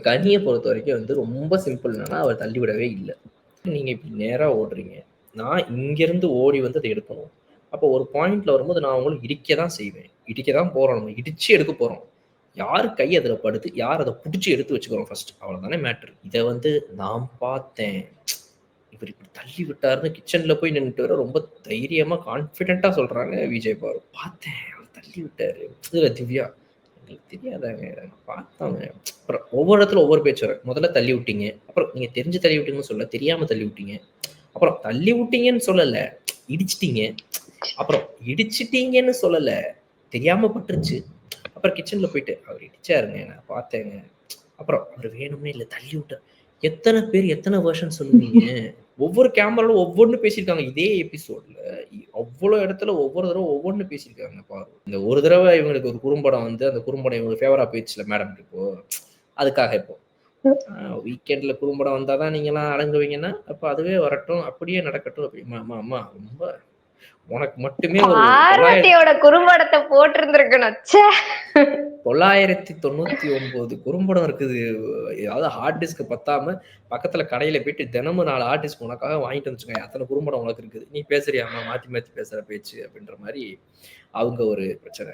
கனியை பொறுத்த வரைக்கும் வந்து ரொம்ப சிம்பிள் என்னன்னா, அவர் தள்ளி விடவே இல்ல. நீங்க இப்படி நேரா ஓடுறீங்க. நான் இங்கேருந்து ஓடி வந்து அத எடுக்கணும். அப்போ ஒரு பாயிண்ட்ல வரும்போது நான் உங்கள இடிக்க தான் செய்வேன். இடிக்க தான் போறோம். நம்ம இடிச்சு எடுக்க போறோம். யார் கை அதில படுது, யார் அத புடிச்சு எடுத்து வச்சுக்கிறோம் ஃபர்ஸ்ட். அவ்வளோதானே மேட்டர். இத வந்து நான் பார்த்தேன். இவரு இப்படி தள்ளி விட்டாருன்னு கிச்சன்ல போய் நின்னுட்டு வேற ரொம்ப தைரியமா, கான்ஃபிடென்ட்டா சொல்றாங்க விஜய் பாரு. பார்த்தேன். அவர் தள்ளி விட்டாரு. இதுல திவ்யா, எங்களுக்கு தெரியாதாங்க. பார்த்தோங்க. அப்புறம் ஒவ்வொரு இடத்துல ஒவ்வொரு பேச்சு வரும். முதல்ல தள்ளி விட்டீங்க. அப்புறம் நீங்க தெரிஞ்சு தள்ளி விட்டீங்கன்னு சொல்லல. தெரியாம தள்ளி விட்டீங்க. அப்புறம் தள்ளி விட்டீங்கன்னு சொல்லல. இடிச்சிட்டீங்க. அப்புறம் இடிச்சிட்டீங்கன்னு சொல்லல. தெரியாம பட்டுருச்சு. அப்புறம் கிச்சன்ல போயிட்டு, "அவரு இடிச்சாருங்க. நான் பார்த்தேங்க." அப்புறம் அவரு வேணும்னே இல்ல தள்ளி விட்டார். எத்தன பேர் எத்தன வெர்ஷன் சொல்லுவீங்க? ஒவ்வொரு கேமரால ஒவ்வொன்னு பேசியிருக்காங்க. இதே எபிசோட்ல அவ்ளோ இடத்துல ஒவ்வொரு தடவ ஒவ்வொன்னு பேசியிருக்காங்க பாரு. இந்த ஒரு தடவ இவங்களுக்கு ஒரு குறும்படம் வந்து, அந்த குறும்படம் இவங்களுக்கு ஃபேவரா போயிடுச்சுல மேடம்க்கு இப்போ. அதுக்காக இப்போ. வீக்கெண்ட்ல குறும்படம் வந்தா தான் நீங்கலாம் அடங்குவீங்கன்னா, அப்ப அதுவே வரட்டும். அப்படியே நடக்கட்டும். அப்படி அம்மா, அம்மா, அம்மா ரொம்ப உனக்கு மட்டுமே ஒரு 900 பார்வதியோட குறும்படத்தை போட்டிருந்திருக்கணும். ச்சே. 999 குறும்படம் இருக்குது. ஏதாவது ஹார்ட் டிஸ்க் பத்தாம பக்கத்துல கடையில போயிட்டு தினமும் 4 ஹார்ட் டிஸ்க் உனக்காக வாங்கிட்டு வந்துச்சுக்கோங்க. அத்தனை குறும்படம் உனக்கு இருக்குது. நீ பேசுறியாம்மா மாத்தி மாத்தி பேசுற பேச்சு அப்படின்ற மாரி அவங்க ஒரு பிரச்சனை.